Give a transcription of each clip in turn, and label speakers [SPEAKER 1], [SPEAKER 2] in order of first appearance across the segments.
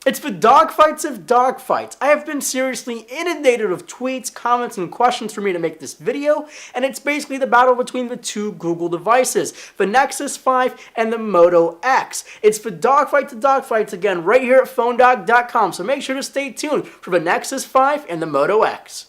[SPEAKER 1] It's the dogfights of dogfights. I have been seriously inundated with tweets, comments, and questions for me to make this video, and it's basically the battle between the two Google devices, the Nexus 5 and the Moto X. It's the dogfight to dogfights again right here at phonedog.com, so make sure to stay tuned for the Nexus 5 and the Moto X.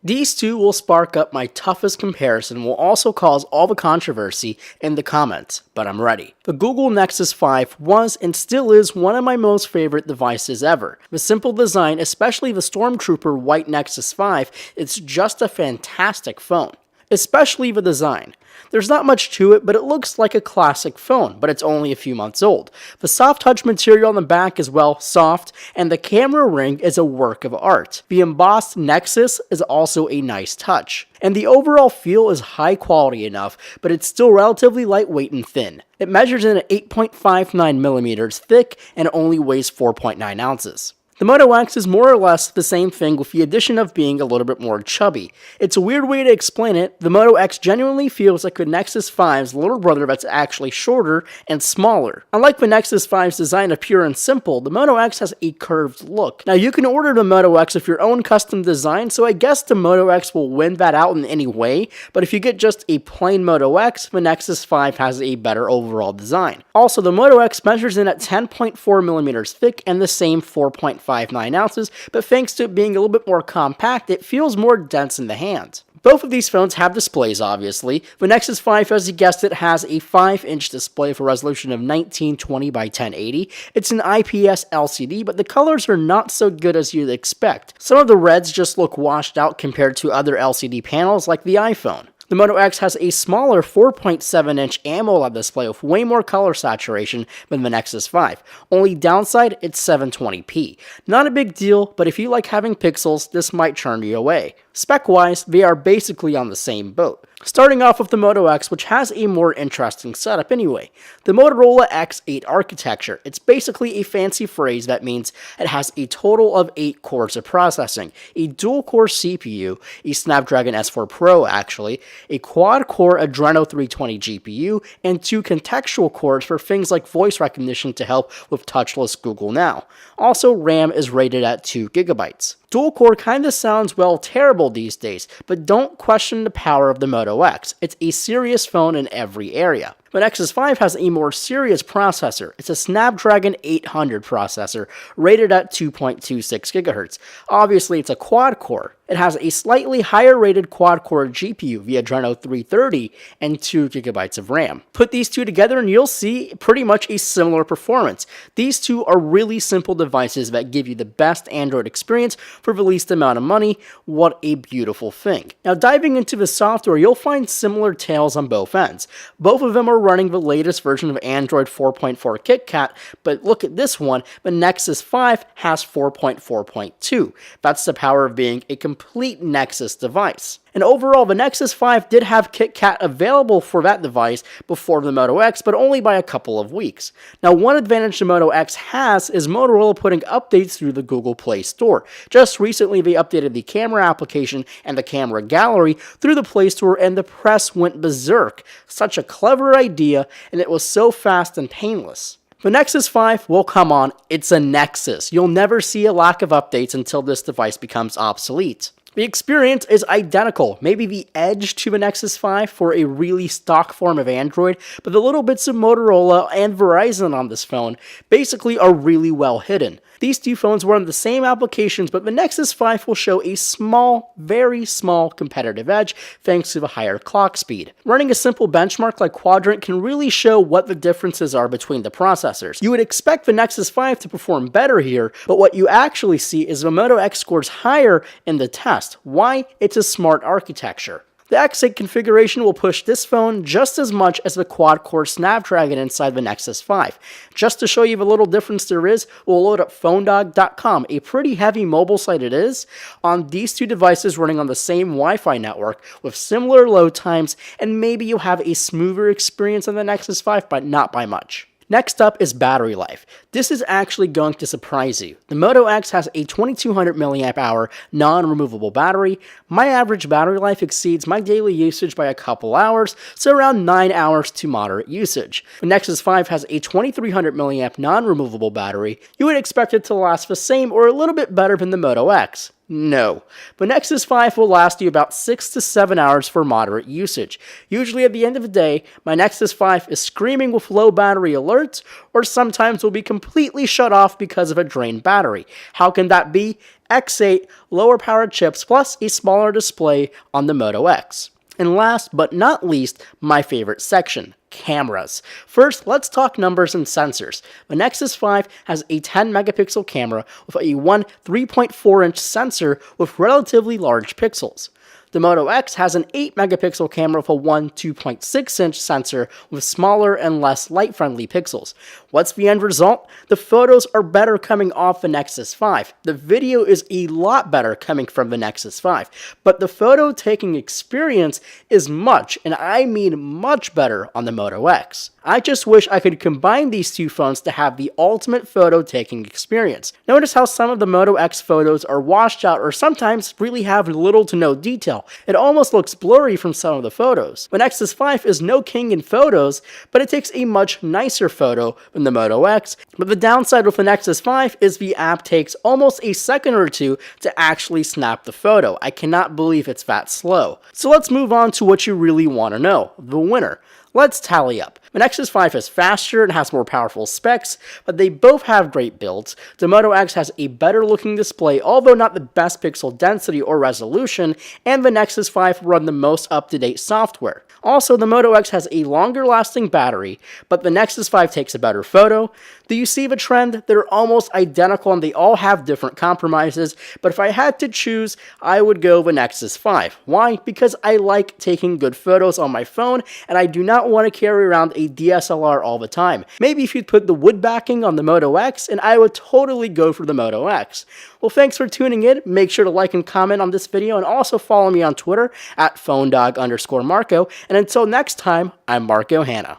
[SPEAKER 1] These two will spark up my toughest comparison and will also cause all the controversy in the comments, but I'm ready. The Google Nexus 5 was and still is one of my most favorite devices ever. The simple design, especially the Stormtrooper white Nexus 5, it's just a fantastic phone. Especially the design. There's not much to it, but it looks like a classic phone, but it's only a few months old. The soft touch material on the back is, well, soft, and the camera ring is a work of art. The embossed Nexus is also a nice touch. And the overall feel is high quality enough, but it's still relatively lightweight and thin. It measures in at 8.59 millimeters thick and only weighs 4.9 ounces. The Moto X is more or less the same thing with the addition of being a little bit more chubby. It's a weird way to explain it. The Moto X genuinely feels like the Nexus 5's little brother that's actually shorter and smaller. Unlike the Nexus 5's design of pure and simple, the Moto X has a curved look. Now you can order the Moto X with your own custom design, so I guess the Moto X will win that out in any way, but if you get just a plain Moto X, the Nexus 5 has a better overall design. Also, the Moto X measures in at 10.4 millimeters thick and the same 4.59 ounces, but thanks to it being a little bit more compact, it feels more dense in the hand. Both of these phones have displays, obviously. The Nexus 5, as you guessed it, has a 5-inch display with a resolution of 1920 by 1080. It's an IPS LCD, but the colors are not so good as you'd expect. Some of the reds just look washed out compared to other LCD panels like the iPhone. The Moto X has a smaller 4.7-inch AMOLED display with way more color saturation than the Nexus 5. Only downside, it's 720p. Not a big deal, but if you like having pixels, this might turn you away. Spec-wise, they are basically on the same boat. Starting off with the Moto X, which has a more interesting setup anyway. The Motorola X8 architecture. It's basically a fancy phrase that means it has a total of 8 cores of processing, a dual-core CPU, a Snapdragon S4 Pro actually, a quad-core Adreno 320 GPU, and 2 contextual cores for things like voice recognition to help with touchless Google Now. Also, RAM is rated at 2 GB. Dual-core kinda sounds, well, terrible these days, but don't question the power of the Moto X. It's a serious phone in every area. The Nexus 5 has a more serious processor. It's a Snapdragon 800 processor, rated at 2.26 GHz. Obviously, it's a quad-core. It has a slightly higher rated quad-core GPU, the Adreno 330, and 2 GB of RAM. Put these two together and you'll see pretty much a similar performance. These two are really simple devices that give you the best Android experience for the least amount of money. What a beautiful thing. Now diving into the software, you'll find similar tales on both ends. Both of them are running the latest version of Android 4.4 KitKat, but look at this one, the Nexus 5 has 4.4.2. That's the power of being a complete Nexus device. And overall, the Nexus 5 did have KitKat available for that device before the Moto X, but only by a couple of weeks. Now, one advantage the Moto X has is Motorola putting updates through the Google Play Store. Just recently, they updated the camera application and the camera gallery through the Play Store, and the press went berserk. Such a clever idea, and it was so fast and painless. The Nexus 5, well, come on, it's a Nexus. You'll never see a lack of updates until this device becomes obsolete. The experience is identical, maybe the edge to the Nexus 5 for a really stock form of Android, but the little bits of Motorola and Verizon on this phone basically are really well hidden. These two phones run the same applications, but the Nexus 5 will show a small, very small competitive edge thanks to the higher clock speed. Running a simple benchmark like Quadrant can really show what the differences are between the processors. You would expect the Nexus 5 to perform better here, but what you actually see is the Moto X scores higher in the test. Why? It's a smart architecture. The X8 configuration will push this phone just as much as the quad-core Snapdragon inside the Nexus 5. Just to show you the little difference there is, we'll load up phonedog.com, a pretty heavy mobile site it is, on these two devices running on the same Wi-Fi network with similar load times, and maybe you'll have a smoother experience on the Nexus 5, but not by much. Next up is battery life. This is actually going to surprise you. The Moto X has a 2200 mAh non-removable battery. My average battery life exceeds my daily usage by a couple hours, so around 9 hours to moderate usage. The Nexus 5 has a 2300 mAh non-removable battery. You would expect it to last the same or a little bit better than the Moto X. No, but Nexus 5 will last you about 6 to 7 hours for moderate usage. Usually at the end of the day, my Nexus 5 is screaming with low battery alerts, or sometimes will be completely shut off because of a drained battery. How can that be? X8, lower powered chips, plus a smaller display on the Moto X. And last but not least, my favorite section, cameras. First, let's talk numbers and sensors. The Nexus 5 has a 10 megapixel camera with a 3.4 inch sensor with relatively large pixels. The Moto X has an 8 megapixel camera with a 2.6 inch sensor with smaller and less light-friendly pixels. What's the end result? The photos are better coming off the Nexus 5. The video is a lot better coming from the Nexus 5. But the photo taking experience is much, and I mean much better on the Moto X. I just wish I could combine these two phones to have the ultimate photo taking experience. Notice how some of the Moto X photos are washed out or sometimes really have little to no detail. It almost looks blurry from some of the photos. The Nexus 5 is no king in photos, but it takes a much nicer photo than the Moto X. But the downside with the Nexus 5 is the app takes almost a second or two to actually snap the photo. I cannot believe it's that slow. So let's move on to what you really want to know, the winner. Let's tally up. The Nexus 5 is faster and has more powerful specs, but they both have great builds. The Moto X has a better looking display, although not the best pixel density or resolution, and the Nexus 5 run the most up-to-date software. Also, the Moto X has a longer lasting battery, but the Nexus 5 takes a better photo. Do you see the trend? They're almost identical and they all have different compromises, but if I had to choose, I would go the Nexus 5. Why? Because I like taking good photos on my phone, and I do not want to carry around a DSLR all the time. Maybe if you'd put the wood backing on the Moto X, and I would totally go for the Moto X. Well, thanks for tuning in. Make sure to like and comment on this video, and also follow me on Twitter at phonedog_Marco. And until next time, I'm Marco Hanna.